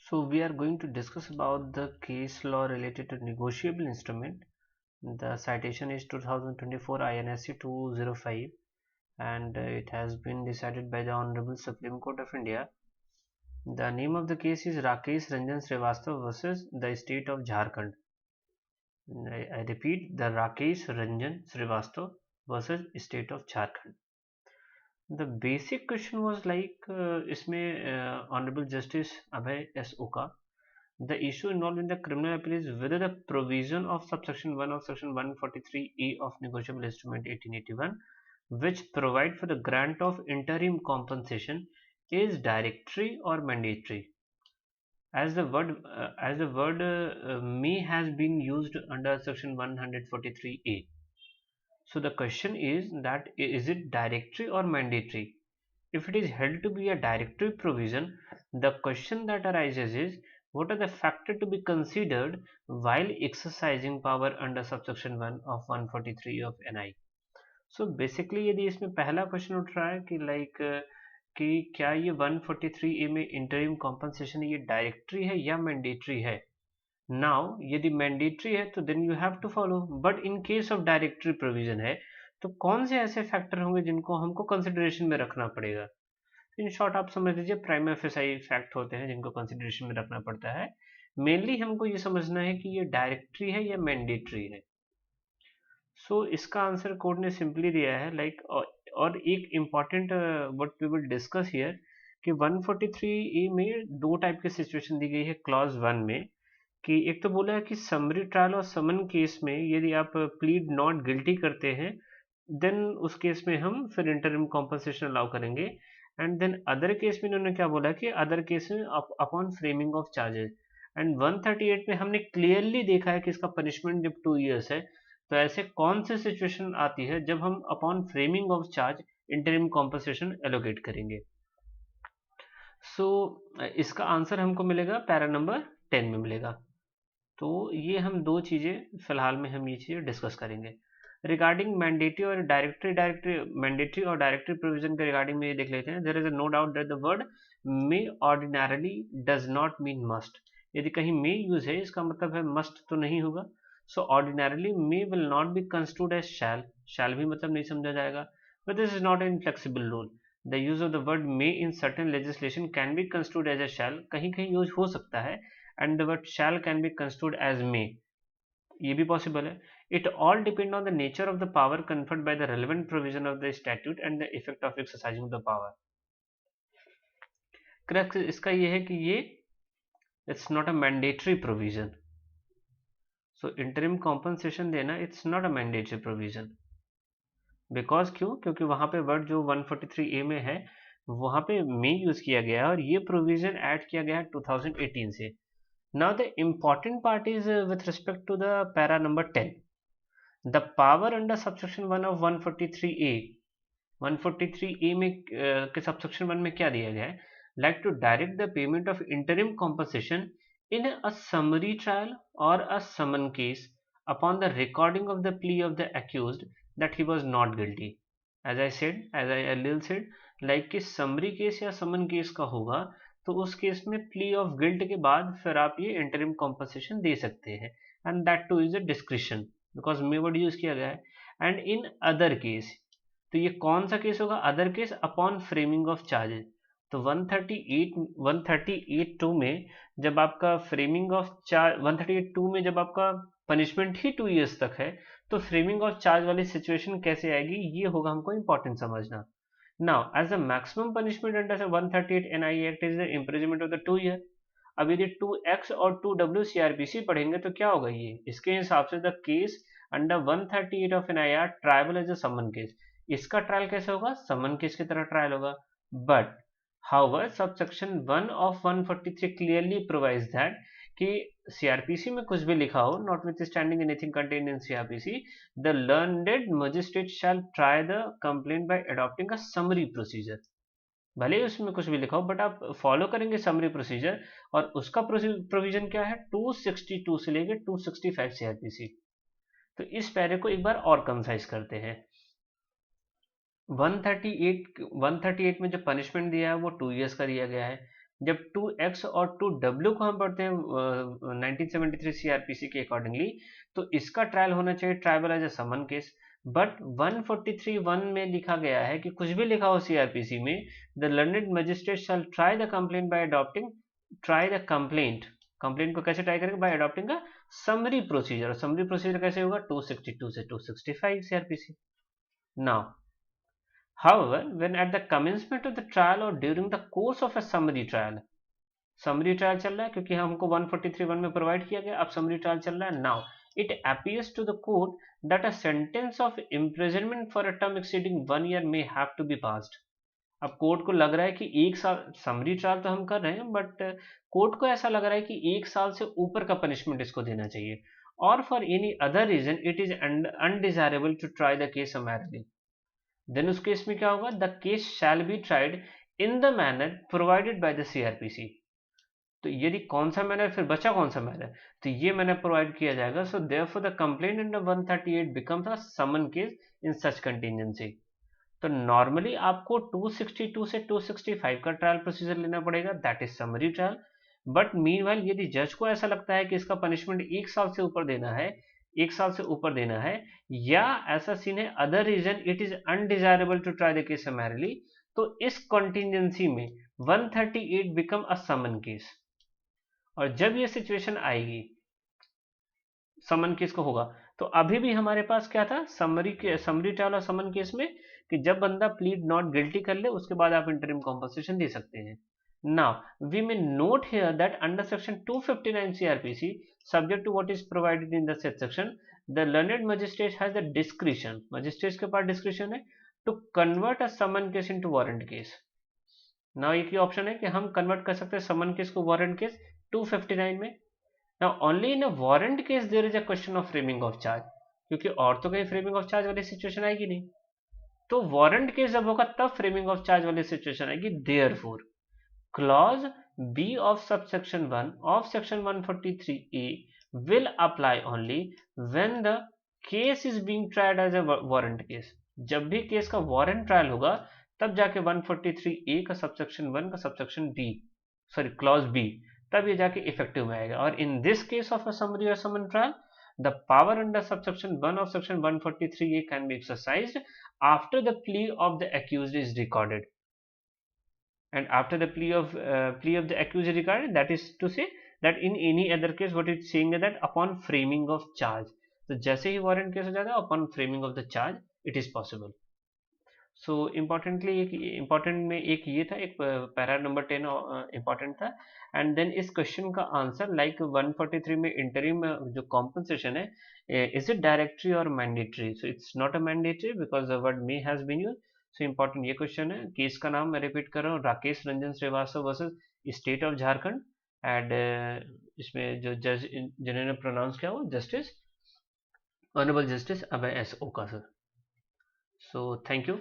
So we are going to discuss about the case law related to negotiable instrument. The citation is 2024 INSC 205 and it has been decided by the Honorable Supreme Court of India. The name of the case is Rakesh Ranjan Srivastava versus the state of Jharkhand. I repeat, the Rakesh Ranjan Srivastava versus state of Jharkhand. The basic question was like इसमें Honorable Justice Abhay S. Oka. The issue involved in the criminal appeal is whether the provision of subsection 1 of section 143A of Negotiable Instrument 1881, which provide for the grant of interim compensation, is directory or mandatory. As the word may has been used under section 143A. So the question is that is it directory or mandatory? If it is held to be a directory provision, the question that arises is what are the factors to be considered while exercising power under subsection 1 of 143 of NI. So basically यदि इसमें पहला question उठ रहा है कि कि क्या ये 143A में इंटरिम कॉम्पनसेशन ये डायरेक्टरी है या मैंडेटरी है. नाउ यदि मैंडेटरी है तो then you have to follow, but in case of directory provision है तो कौन से ऐसे फैक्टर होंगे जिनको हमको कंसिडरेशन में रखना पड़ेगा. इन शॉर्ट आप समझ लीजिए प्राइमा फेसाई फैक्ट होते हैं जिनको कंसिडरेशन में रखना पड़ता है. मेनली हमको ये समझना है कि ये डायरेक्टरी है या मैंडेटरी है. सो इसका आंसर कोर्ट ने सिंपली दिया है लाइक और एक important what we will discuss here कि 143A में दो टाइप की सिचुएशन दी गई है क्लॉज 1 में कि एक तो बोला है कि समरी ट्रायल और समन केस में यदि आप प्लीड नॉट गिल्टी करते हैं देन उस केस में हम फिर इंटरिम कॉम्पनसेशन अलाउ करेंगे. एंड देन अदर केस में इन्होंने क्या बोला कि अदर केस में upon framing of charges. And 138 में हमने क्लियरली देखा है कि इसका पनिशमेंट जब 2 years है तो ऐसे कौन से सिचुएशन आती है जब हम upon framing of charge interim compensation allocate करेंगे. सो इसका आंसर हमको मिलेगा पैरा नंबर 10 में मिलेगा. तो ये हम दो चीज़ें फिलहाल में हम ये चीज़ें डिस्कस करेंगे. रिगार्डिंग मैंडेटरी और मैंडेटरी और डायरेक्टरी प्रोविजन के रिगार्डिंग में ये देख लेते हैं. There is no doubt that the word may ordinarily does not mean must. यदि कहीं मे यूज है इसका मतलब है मस्ट तो नहीं होगा. So ordinarily may will not be construed as shall भी मतलब नहीं समझा जाएगा. But this is not an flexible rule. The use of the word may in certain legislation can be construed as a shall. कहीं कहीं use हो सकता है and the word shall can be construed as may. ये भी possible है. It all depend on the nature of the power conferred by the relevant provision of the statute and the effect of exercising the power. Correct. इसका ये है कि ये it's not a mandatory provision. So interim compensation देना it's not a mandatory provision. Because क्यों? क्योंकि वहाँ पे वर्ड जो 143A में है वहाँ पे may यूज किया गया है और ये प्रोविजन ऐड किया गया है 2018 से. Now the important part is with respect to the para number 10. The power under subsection 1 of 143A. 143A में के subsection 1 में क्या दिया गया है? Like to direct the payment of interim compensation in a summary trial or a summon case upon the recording of the plea of the accused that he was not guilty. As I earlier said, like कि summary case या summon case का होगा तो उस case में plea of guilt के बाद फिर आप ये इंटरिम कॉम्पनसेशन दे सकते हैं. And that two is a discretion because may word use किया गया है. एंड इन अदर केस तो ये कौन सा केस होगा? Other case upon framing of charges. तो 138(2) में जब आपका फ्रेमिंग ऑफ चार्ज 138(2) में जब आपका पनिशमेंट ही 2 years तक है तो फ्रेमिंग ऑफ चार्ज वाली सिचुएशन कैसे आएगी ये होगा हमको इंपॉर्टेंट समझना. Now, as the maximum punishment under 138 NI Act is the imprisonment of the 2 year. अब यदि 2X और 2W CRPC पढ़ेंगे तो क्या होगा ये? इसके हिसाब से the case under 138 of NI Act triable as a summon case. इसका ट्रायल कैसे होगा? समन केस की तरह ट्रायल होगा. But however, subsection 1 of 143 clearly provides that कि CRPC में कुछ भी लिखा हो, notwithstanding anything contained in CRPC, the learned magistrate shall try the complaint by adopting a summary procedure. भले ही उसमें कुछ भी लिखा हो बट आप फॉलो करेंगे समरी प्रोसीजर. और उसका प्रोविजन क्या है? 262 से लेकर 265 CRPC. तो इस पैरे को एक बार और कंसाइज करते हैं. 138 में जो पनिशमेंट दिया है वो 2 years का दिया गया है. जब 2x और 2w को हम पढ़ते हैं 1973 सीआरपीसी के अकॉर्डिंगली, तो इसका ट्रायल होना चाहिए triable as a summon case. But 143(1) में लिखा गया है कि कुछ भी लिखा हो सीआरपीसी में, the learned magistrate shall try the complaint by adopting, try the complaint, complaint को कैसे ट्राई करेंगे, बाय अडॉप्टिंग का समरी प्रोसीजर। और समरी प्रोसीजर कैसे होगा, 262 से 265 CrPC. Now however, when at the commencement of the trial or during the course of a summary trial, summary trial चल रहा है क्योंकि हमको 143(1) में प्रोवाइड किया गया, अब समरी ट्रायल चल रहा है। Now it appears to the court that a sentence of imprisonment for a term exceeding 1 year may have to be passed. अब कोर्ट को लग रहा है कि 1 साल, समरी ट्रायल तो हम कर रहे हैं बट कोर्ट को ऐसा लग रहा है कि 1 साल से ऊपर का पनिशमेंट इसको देना चाहिए, और for any other reason it is undesirable to try the case summarily, then उस केस में क्या होगा, the case shall be tried in the manner provided by the CrPC. तो यदि कौन सा मैनर, फिर बचा कौन सा मैनर, तो ये मैनर प्रोवाइड किया जाएगा। So therefore the complaint under 138 becomes a summon case in such contingency. तो नॉर्मली आपको 262 से 265 का ट्रायल प्रोसीजर लेना पड़ेगा, that is summary trial. But meanwhile यदि जज को ऐसा लगता है कि इसका पनिशमेंट 1 साल से ऊपर देना है, 1 साल से ऊपर देना है, या ऐसा सीन है other reason it is undesirable to try the case summarily, तो इस कॉन्टिजेंसी में 138 बिकम अ समन केस। और जब ये सिचुएशन आएगी, समन केस को होगा, तो अभी भी हमारे पास क्या था, समरी ट्रायल और समन केस में, कि जब बंदा प्लीड नॉट गिल्टी कर ले उसके बाद आप इंटरिम कॉम्पनसेशन दे सकते हैं। Now we may note here that under section 259 CrPC, subject to what is provided in the set section, the learned magistrate has the discretion, magistrate के पास डिस्क्रिशन है to convert a summon case into warrant case. Now एक ही option है कि हम convert कर सकते हैं समन केस को वारंट केस 259 में। Now only in a warrant case there is a question of framing of charge, क्योंकि और तो कहीं फ्रेमिंग ऑफ चार्ज वाली सिचुएशन आएगी नहीं, तो वारंट केस जब होगा तब फ्रेमिंग ऑफ चार्ज वाली सिचुएशन आएगी। Therefore clause B of subsection 1 of section 143A will apply only when the case is being tried as a warrant case। जब भी केस का वारंट ट्रायल होगा तब जाके 143A का सबसेक्शन 1 का subsection B, sorry clause B, तब ये जाके इफेक्टिव में आएगा। और in this case of a summary और summon trial, the power under subsection 1 of section 143A can be exercised after the plea of the accused is recorded, and after the plea of the accused is recorded, that is to say that in any other case what it's saying is that upon framing of charge, तो जैसे ही warrant case हो जाता है upon framing of the charge it is possible। So importantly एक important में एक ये था, एक पैरा नंबर 10 इम्पॉर्टेंट था। एंड देन इस क्वेश्चन का आंसर लाइक 143 में इंटरिम जो कॉम्पनसेशन है, इज इट डायरेक्टरी और mandatory, so it's not a mandatory because the word may has been used. So important ये क्वेश्चन है। केस का नाम मैं रिपीट कर रहा हूँ, Rakesh Ranjan Srivastava versus state of Jharkhand. And इसमें जो जज जिन्होंने प्रोनाउंस किया वो जस्टिस ऑनरेबल जस्टिस अभय एस ओका सर। So thank you.